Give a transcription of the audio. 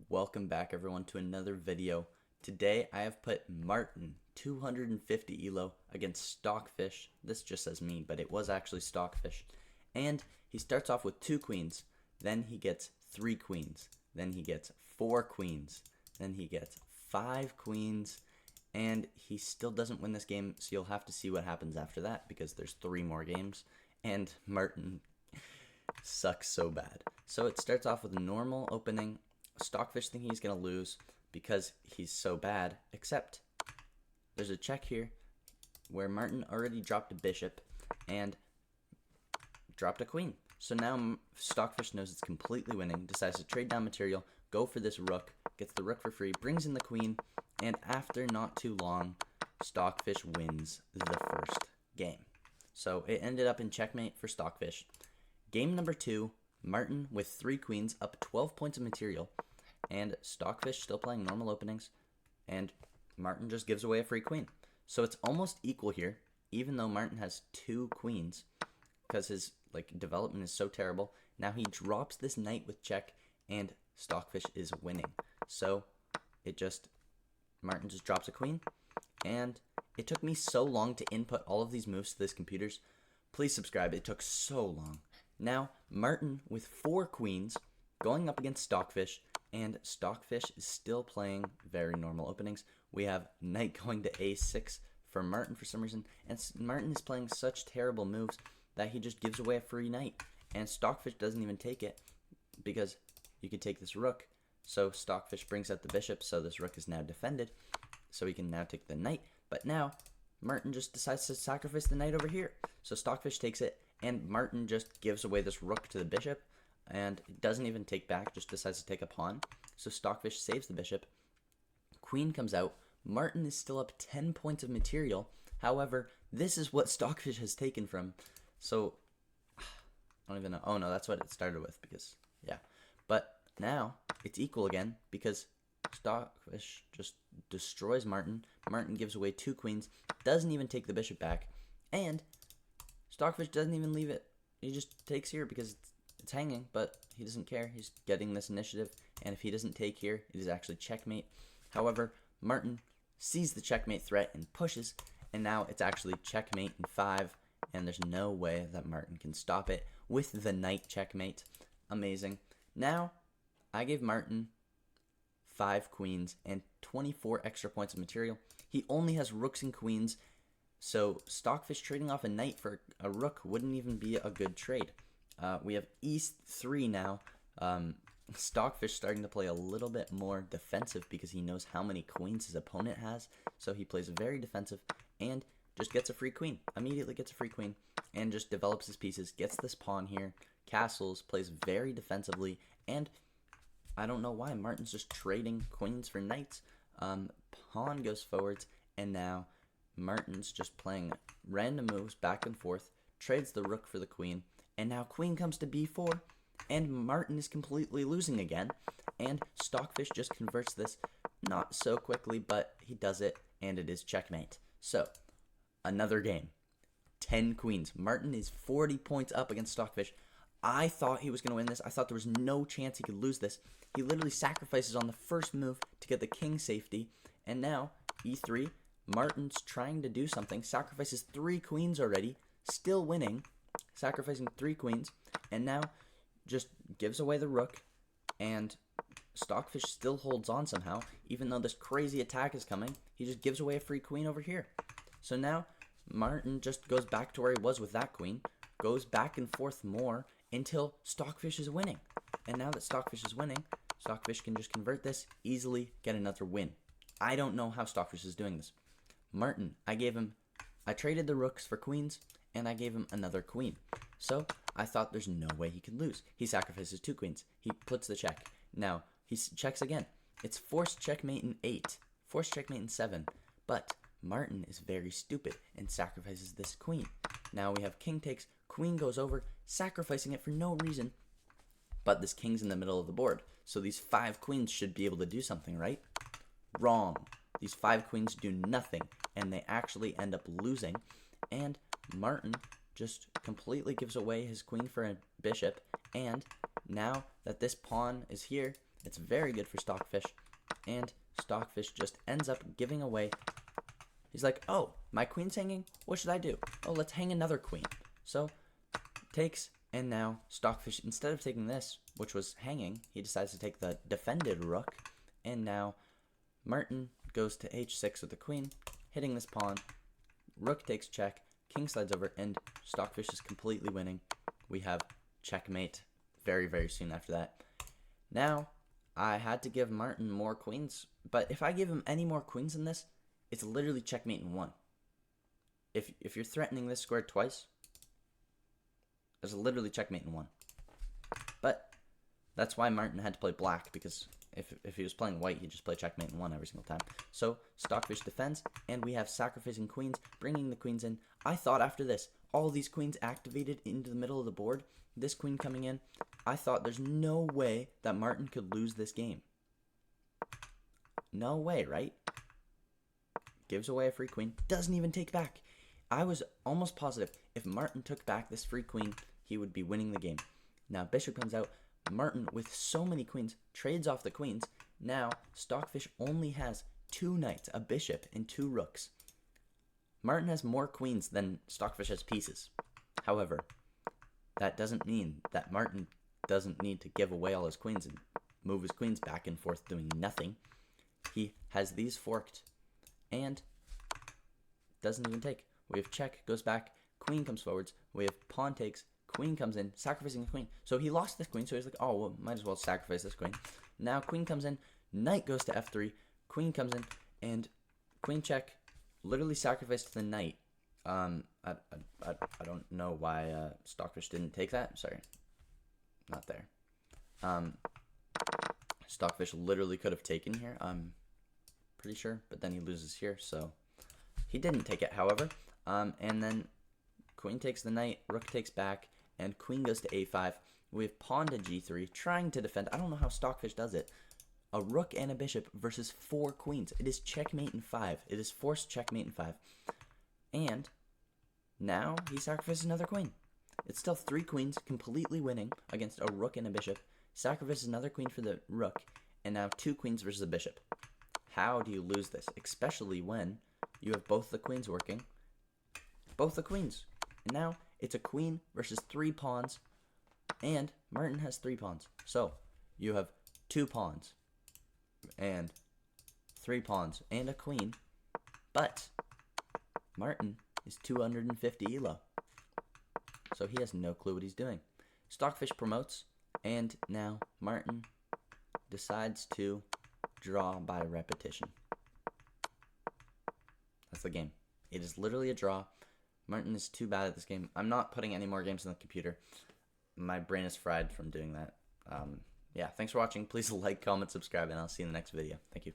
Welcome back everyone to another video. Today I have put Martin 250 elo against Stockfish. This just says me, but it was actually Stockfish. And he starts off with 2 queens, then he gets 3 queens, then he gets 4 queens, then he gets 5 queens, and he still doesn't win this game, so you'll have to see what happens after that because there's 3 more games, and Martin sucks so bad. So it starts off with a normal opening. Stockfish thinking he's going to lose because he's so bad, except there's a check here where Martin already dropped a bishop and dropped a queen. So now Stockfish knows it's completely winning, decides to trade down material, go for this rook, gets the rook for free, brings in the queen, and after not too long, Stockfish wins the first game. So it ended up in checkmate for Stockfish. Game number 2, Martin with 3 queens, up 12 points of material, and Stockfish still playing normal openings, and Martin just gives away a free queen. So it's almost equal here, even though Martin has 2 queens, because his development is so terrible. Now he drops this knight with check, and Stockfish is winning. So Martin just drops a queen, and it took me so long to input all of these moves to this computers. Please subscribe, it took so long. Now, Martin with 4 queens going up against Stockfish, and Stockfish is still playing very normal openings. We have knight going to a6 for Martin for some reason, and Martin is playing such terrible moves that he just gives away a free knight, and Stockfish doesn't even take it because you could take this rook. So Stockfish brings out the bishop, so this rook is now defended, so he can now take the knight. But now Martin just decides to sacrifice the knight over here, so Stockfish takes it, and Martin just gives away this rook to the bishop, and doesn't even take back, just decides to take a pawn. So Stockfish saves the bishop. Queen comes out. Martin is still up 10 points of material. However, this is what Stockfish has taken from. So, I don't even know. Oh no, that's what it started with because, yeah. But now, it's equal again because Stockfish just destroys Martin. Martin gives away 2 queens, doesn't even take the bishop back, and Stockfish doesn't even leave it. He just takes here because it's hanging, but he doesn't care. He's getting this initiative, and if he doesn't take here, it is actually checkmate. However, Martin sees the checkmate threat and pushes, and now it's actually checkmate in 5, and there's no way that Martin can stop it with the knight checkmate. Amazing. Now, I gave Martin 5 queens and 24 extra points of material. He only has rooks and queens, so Stockfish trading off a knight for a rook wouldn't even be a good trade. We have e3 now. Stockfish starting to play a little bit more defensive because he knows how many queens his opponent has. So he plays very defensive and just gets a free queen. Immediately gets a free queen and just develops his pieces. Gets this pawn here. Castles, plays very defensively. And I don't know why. Martin's just trading queens for knights. Pawn goes forwards. And now Martin's just playing random moves back and forth. Trades the rook for the queen. And now queen comes to b4, and Martin is completely losing again. And Stockfish just converts this, not so quickly, but he does it, and it is checkmate. So, another game. 10 queens. Martin is 40 points up against Stockfish. I thought he was going to win this. I thought there was no chance he could lose this. He literally sacrifices on the first move to get the king safety. And now, e3, Martin's trying to do something. Sacrifices 3 queens already, still winning. Sacrificing 3 queens, and now just gives away the rook, and Stockfish still holds on somehow, even though this crazy attack is coming. He just gives away a free queen over here. So now Martin just goes back to where he was with that queen, goes back and forth more until Stockfish is winning. And now that Stockfish is winning, Stockfish can just convert this, easily get another win. I don't know how Stockfish is doing this. Martin, I traded the rooks for queens, and I gave him another queen. So I thought there's no way he could lose. He sacrifices 2 queens. He puts the check. Now he checks again. It's forced checkmate in 8, forced checkmate in 7. But Martin is very stupid and sacrifices this queen. Now we have king takes, queen goes over, sacrificing it for no reason. But this king's in the middle of the board. So these 5 queens should be able to do something, right? Wrong. These 5 queens do nothing, and they actually end up losing. And Martin just completely gives away his queen for a bishop, and now that this pawn is here, It's very good for Stockfish, and Stockfish just ends up giving away. He's like, oh, my queen's hanging? What should I do? Oh, let's hang another queen. So, takes, and now Stockfish, instead of taking this, which was hanging, he decides to take the defended rook, and now Martin goes to h6 with the queen, hitting this pawn. Rook takes check, king slides over, and Stockfish is completely winning. We have checkmate very, very soon after that. Now, I had to give Martin more queens, but if I give him any more queens than this, it's literally checkmate in one. If you're threatening this square twice, there's literally checkmate in one. But that's why Martin had to play black, because if he was playing white, he'd just play checkmate in one every single time. So Stockfish defends, and we have sacrificing queens, bringing the queens in. I thought after this, all these queens activated into the middle of the board, this queen coming in, I thought there's no way that Martin could lose this game. No way, right? Gives away a free queen, doesn't even take back. I was almost positive if Martin took back this free queen, he would be winning the game. Now bishop comes out. Martin, with so many queens, trades off the queens. Now Stockfish only has 2 knights, a bishop, and 2 rooks. Martin has more queens than Stockfish has pieces. However, that doesn't mean that Martin doesn't need to give away all his queens and move his queens back and forth doing nothing. He has these forked and doesn't even take. We have check, goes back, queen comes forwards. We have pawn takes, queen comes in, sacrificing the queen. So he lost this queen, so he's like, oh, well, might as well sacrifice this queen. Now queen comes in, knight goes to f3, queen comes in, and queen check, literally sacrificed the knight. I don't know why Stockfish didn't take that. Sorry, not there. Stockfish literally could have taken here, I'm pretty sure, but then he loses here, so he didn't take it, however. And then queen takes the knight, rook takes back, and queen goes to a5. We have pawn to g3, trying to defend. I don't know how Stockfish does it. A rook and a bishop versus 4 queens. It is checkmate in 5. It is forced checkmate in 5. And now he sacrifices another queen. It's still 3 queens, completely winning against a rook and a bishop. Sacrifices another queen for the rook, and now 2 queens versus a bishop. How do you lose this? Especially when you have both the queens working. Both the queens. And now it's a queen versus 3 pawns, and Martin has 3 pawns. So you have 2 pawns and 3 pawns and a queen, but Martin is 250 elo. So he has no clue what he's doing. Stockfish promotes, and now Martin decides to draw by repetition. That's the game. It is literally a draw. Martin is too bad at this game. I'm not putting any more games on the computer. My brain is fried from doing that. Yeah, thanks for watching. Please like, comment, subscribe, and I'll see you in the next video. Thank you.